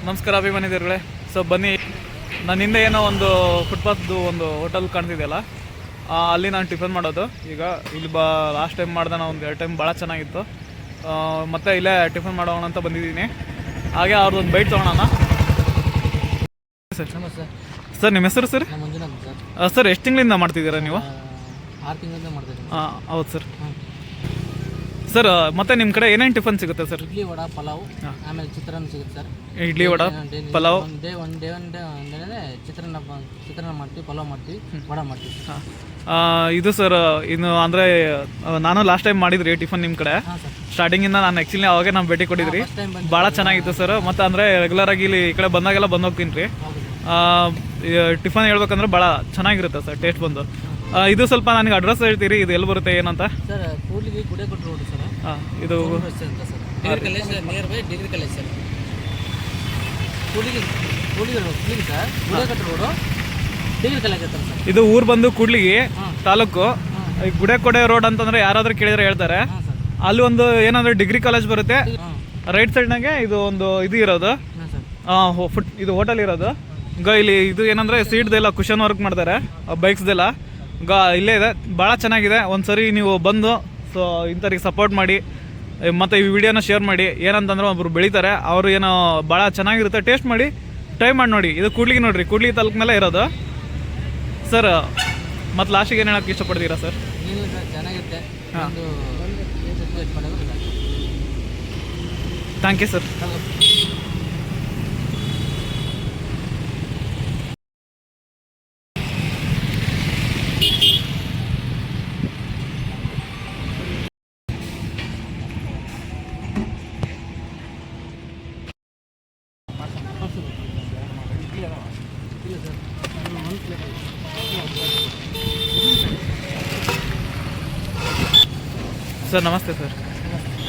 ನಮಸ್ಕಾರ ಅಭಿಮಾನಿದರುಗಳೇ. ಸೊ ಬನ್ನಿ, ನನ್ನ ಹಿಂದೆ ಏನೋ ಒಂದು ಫುಟ್ಪಾತ್ದು ಒಂದು ಹೋಟೆಲ್ ಕಾಣ್ತಿದೆಯಲ್ಲ, ಅಲ್ಲಿ ನಾನು ಟಿಫನ್ ಮಾಡೋದು. ಈಗ ಇಲ್ಲಿ ಲಾಸ್ಟ್ ಟೈಮ್ ಮಾಡ್ದೆ ನಾನು, ಒಂದು 2 ಟೈಮ್ ಭಾಳ ಚೆನ್ನಾಗಿತ್ತು. ಮತ್ತೆ ಇಲ್ಲೇ ಟಿಫನ್ ಮಾಡೋಣ ಅಂತ ಬಂದಿದ್ದೀನಿ. ಹಾಗೆ ಅವ್ರದ್ದೊಂದು ಬೈಟ್ ತೊಗೊಳೋಣ. ಸರ್ ನಮಸ್ತೆ ಸರ್, ನಿಮ್ಮ ಹೆಸರು ಸರ್? ಮಂಜುನಾಥ್ ಸರ್. ಸರ್ ಎಷ್ಟು ತಿಂಗಳಿಂದ ಮಾಡ್ತಿದ್ದೀರಾ ನೀವು? 6 ತಿಂಗಳಿಂದ ಮಾಡ್ತಿದ್ದೀನಿ. ಹೌದು ಸರ್. ಸರ್ ಮತ್ತೆ ನಿಮ್ಮ ಕಡೆ ಏನೇನು ಟಿಫನ್ ಸಿಗುತ್ತೆ ಸರ್? ಇಡ್ಲಿ ವಡ ಪಲಾವ್, ಆಮೇಲೆ ಚಿತ್ರಾನ್ನ ಸಿಗುತ್ತೆ ಸರ್. ಇಡ್ಲಿ ವಡ ಪಲಾವ್ ಒಂದೇ ಚಿತ್ರಾನ್ನ ಮಾಡ್ತೀವಿ, ಪಲಾವ್ ಮಾಡ್ತೀವಿ, ವಡ ಮಾಡ್ತೀವಿ. ಇದು ಸರ್, ಇನ್ನು ಅಂದರೆ ನಾನು ಲಾಸ್ಟ್ ಟೈಮ್ ಮಾಡಿದ್ರಿ ಟಿಫನ್ ನಿಮ್ಮ ಕಡೆ. ಸ್ಟಾರ್ಟಿಂಗಿಂದ ನಾನು ಆ್ಯಕ್ಚುಲಿ ಅವಾಗೆ ನಾವು ಭೇಟಿ ಕೊಟ್ಟಿದ್ರಿ. ಭಾಳ ಚೆನ್ನಾಗಿತ್ತು ಸರ್. ಮತ್ತು ಅಂದರೆ ರೆಗ್ಯುಲರಾಗಿ ಇಲ್ಲಿ ಈ ಕಡೆ ಬಂದಾಗೆಲ್ಲ ಬಂದು ಹೋಗ್ತೀನಿ ರೀ. ಟಿಫನ್ ಹೇಳ್ಬೇಕಂದ್ರೆ ಭಾಳ ಚೆನ್ನಾಗಿರುತ್ತೆ ಸರ್, ಟೇಸ್ಟ್ ಬಂದು. ಇದು ಸ್ವಲ್ಪ ನನಗೆ ಅಡ್ರೆಸ್ ಹೇಳ್ತೀರಿ, ಇದು ಎಲ್ಲಿ ಬರುತ್ತೆ ಏನಂತ? Sir Kudligi Gudekote road sir. ಇದು degree college near by degree college sir. Kudligi sir, Gudekote road, degree college ಹತ್ರ ಸರ್. ಇದು ಊರು ಬಂದು ಕೂಡ್ಲಿಗಿ ತಾಲೂಕು. ಗುಡೇಕೊಡೆ ರೋಡ್ ಅಂತಂದ್ರೆ ಯಾರಾದ್ರೂ ಕೇಳಿದ್ರೆ ಹೇಳ್ತಾರೆ. ಅಲ್ಲಿ ಒಂದು ಏನಂದ್ರೆ ಡಿಗ್ರಿ ಕಾಲೇಜ್ ಬರುತ್ತೆ. ರೈಟ್ ಸೈಡ್ನಾಗೆ ಇದು ಒಂದು ಇದು ಇರೋದು, ಇದು ಹೋಟೆಲ್ ಇರೋದು. ಇಲ್ಲಿ ಇದು ಏನಂದ್ರೆ ಸೀಟ್ದೆಲ್ಲ ಕುಷನ್ ವರ್ಕ್ ಮಾಡ್ತಾರೆ, ಬೈಕ್ಸ್ದೆಲ್ಲ ಇಲ್ಲೇ ಇದೆ. ಭಾಳ ಚೆನ್ನಾಗಿದೆ. ಒಂದ್ಸರಿ ನೀವು ಬಂದು ಸೊ ಇಂಥವ್ರಿಗೆ ಸಪೋರ್ಟ್ ಮಾಡಿ, ಮತ್ತು ಈ ವಿಡಿಯೋನ ಶೇರ್ ಮಾಡಿ. ಏನಂತಂದ್ರೆ ಒಬ್ಬರು ಬೆಳೀತಾರೆ, ಅವರು ಏನೋ ಭಾಳ ಚೆನ್ನಾಗಿರುತ್ತೆ, ಟೇಸ್ಟ್ ಮಾಡಿ ಟ್ರೈ ಮಾಡಿ ನೋಡಿ. ಇದು ಕೂಡ್ಲಿಗೆ ನೋಡಿರಿ, ಕೂಡ್ಲಿಗೆ ತಾಲೂಕಿನಲ್ಲೇ ಇರೋದು ಸರ್. ಮತ್ತು ಲಾಸ್ಟಿಗೆ ಏನು ಹೇಳೋಕ್ಕೆ ಇಷ್ಟಪಡ್ತೀರಾ ಸರ್? ಚೆನ್ನಾಗಿರುತ್ತೆ. Thank you sir. ಸರ್ ನಮಸ್ತೆ ಸರ್.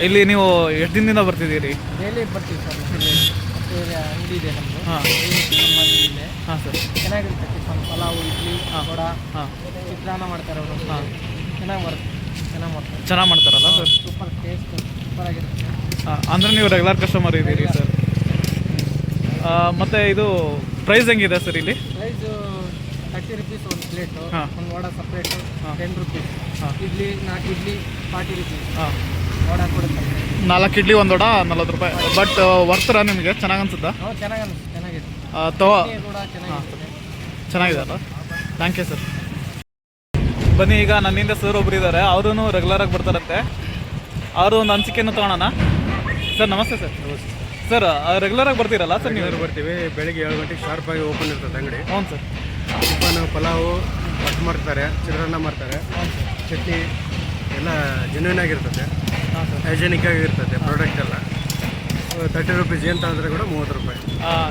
ಇಲ್ಲಿ ನೀವು ಎಷ್ಟು ದಿನದಿಂದ ಬರ್ತಿದ್ದೀರಿ? ಡೈಲಿ ಬರ್ತೀವಿ ಸರ್. ಅಂಗಡಿ ಇದೆ ನಮ್ಮದು. ಹಾಂ ಸರ್. ಚೆನ್ನಾಗಿರುತ್ತೆ ಟಿಫನ್, ಪಲಾವು, ಇಡ್ಲಿ, ವಡ, ಚಿತ್ರಾನ್ನ ಮಾಡ್ತಾರೆ ಅವರು. ಚೆನ್ನಾಗಿ ಮಾಡ್ತಾರಲ್ಲ ಸರ್? ಸೂಪರ್ ಟೇಸ್ಟ್, ಸೂಪರ್ ಆಗಿರುತ್ತೆ. ಅಂದರೆ ನೀವು ರೆಗ್ಯುಲರ್ ಕಸ್ಟಮರ್ ಇದ್ದೀರಿ ಸರ್. ಮತ್ತು ಇದು ಪ್ರೈಸ್ ಹೆಂಗಿದೆ ಸರ್ ಇಲ್ಲಿ? ಪ್ರೈಸು 30 rupees ಒಂದು ಪ್ಲೇಟು, ಒಂದು vada separate 10 rupees. Idli 4 idli 40 rupees. Vada ಕೊಡುತ್ತೆ 4 ಇಡ್ಲಿ ಒಂದು ವಡ 40 ರೂಪಾಯಿ. ಬಟ್ ವರ್ತರ ನಿಮಗೆ ಚೆನ್ನಾಗಿ ಅನ್ಸುತ್ತಾ? ಚೆನ್ನಾಗಿದೆ. ಕೂಡ ಚೆನ್ನಾಗಿದೆ ಅಲ್ಲ? Thank you sir. ಬನ್ನಿ, ಈಗ ನನ್ನಿಂದ ಸರ್ ಒಬ್ರು ಇದ್ದಾರೆ, ಅವರೂ ರೆಗ್ಯುಲರಾಗಿ ಬರ್ತಾರಂತೆ. ಅವರು ಒಂದು ಅನಿಸಿಕೆಯನ್ನು ತೊಗೊಳೋಣ. ಸರ್ ನಮಸ್ತೆ ಸರ್. ಸರ್ ರೆಗ್ಯುಲರಾಗಿ ಬರ್ತೀರಲ್ಲ ಸರ್? ನೀವು ಬರ್ತೀವಿ. ಬೆಳಿಗ್ಗೆ 7 ಗಂಟೆಗೆ ಶಾರ್ಪಾಗಿ ಓಪನ್ ಇರ್ತದೆ ಅಂಗಡಿ. ಹ್ಞೂ ಸರ್. ಟಿಫನ್, ಪಲಾವು ಕಟ್ ಮಾಡ್ತಾರೆ, ಚಿತ್ರಾನ್ನ ಮಾಡ್ತಾರೆ, ಚಟ್ನಿ ಎಲ್ಲ ಜೆನ್ಯೂನ್ ಆಗಿರ್ತದೆ, ಹೈಜೆನಿಕ್ ಆಗಿರ್ತದೆ. ಪ್ರಾಡಕ್ಟ್ ಎಲ್ಲ 30 rupees ಏನು ತಂದರೆ ಕೂಡ 30 ರೂಪಾಯಿ.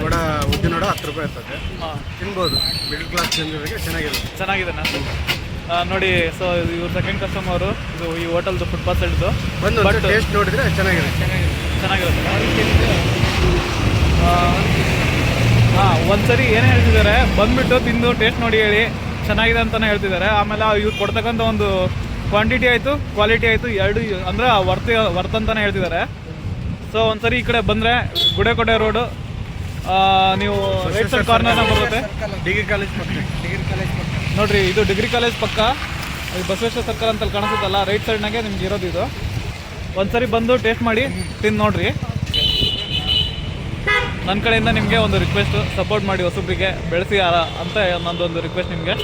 ವಡ ಉದ್ದಿನ ವಡ 10 ರೂಪಾಯಿ ಇರ್ತದೆ, ತಿನ್ಬೋದು. ಮಿಡಲ್ ಕ್ಲಾಸ್ ಜನರಿಗೆ ಚೆನ್ನಾಗಿದೆ ನೋಡಿ. ಸೊ ಇವ್ರು ಸೆಕೆಂಡ್ ಕಸ್ಟಮರು. ಇದು ಈ ಹೋಟೆಲ್ದು ಫುಟ್ಪಾತ್ ಸೈಡ್ದು ಬಂದು ಟೇಸ್ಟ್ ನೋಡಿದರೆ ಚೆನ್ನಾಗಿರುತ್ತೆ. ಒಂದ್ಸರಿ ಏನೇ ಹೇಳ್ತಿದ್ದಾರೆ, ಬಂದುಬಿಟ್ಟು ತಿಂದು ಟೇಸ್ಟ್ ನೋಡಿ ಹೇಳಿ ಚೆನ್ನಾಗಿದೆ ಅಂತಲೇ ಹೇಳ್ತಿದ್ದಾರೆ. ಆಮೇಲೆ ಇವ್ರು ಕೊಡ್ತಕ್ಕಂಥ ಒಂದು ಕ್ವಾಂಟಿಟಿ ಆಯಿತು, ಕ್ವಾಲಿಟಿ ಆಯಿತು, ಎರಡು ಅಂದರೆ ವರ್ತ್ ಅಂತಲೇ ಹೇಳ್ತಿದ್ದಾರೆ. ಸೊ ಒಂದ್ಸರಿ ಈ ಕಡೆ ಬಂದರೆ ಗುಡೇಕೊಡೆ ರೋಡು, ನೀವು ರೈಟ್ ಸೈಡ್ ಕಾರ್ನರ್ನ ಬರುತ್ತೆ. ಡಿಗ್ರಿ ಕಾಲೇಜ್ ನೋಡಿರಿ, ಇದು ಡಿಗ್ರಿ ಕಾಲೇಜ್ ಪಕ್ಕ ಬಸವೇಶ್ವರ ಸರ್ಕಲ್ ಅಂತ ಕಾಣಿಸುತ್ತಲ್ಲ, ರೈಟ್ ಸೈಡ್ನಾಗೆ ನಿಮ್ಗೆ ಇರೋದು ಇದು. ಒಂದ್ಸರಿ ಬಂದು ಟೇಸ್ಟ್ ಮಾಡಿ ತಿಂದು ನೋಡಿರಿ. ನನ್ನ ಕಡೆಯಿಂದ ನಿಮಗೆ ಒಂದು ರಿಕ್ವೆಸ್ಟ್, ಸಪೋರ್ಟ್ ಮಾಡಿ, ಹೊಸಬ್ರಿಗೆ ಬೆಳೆಸಿ ಅಂತ ನನ್ನದೊಂದು ರಿಕ್ವೆಸ್ಟ್ ನಿಮಗೆ.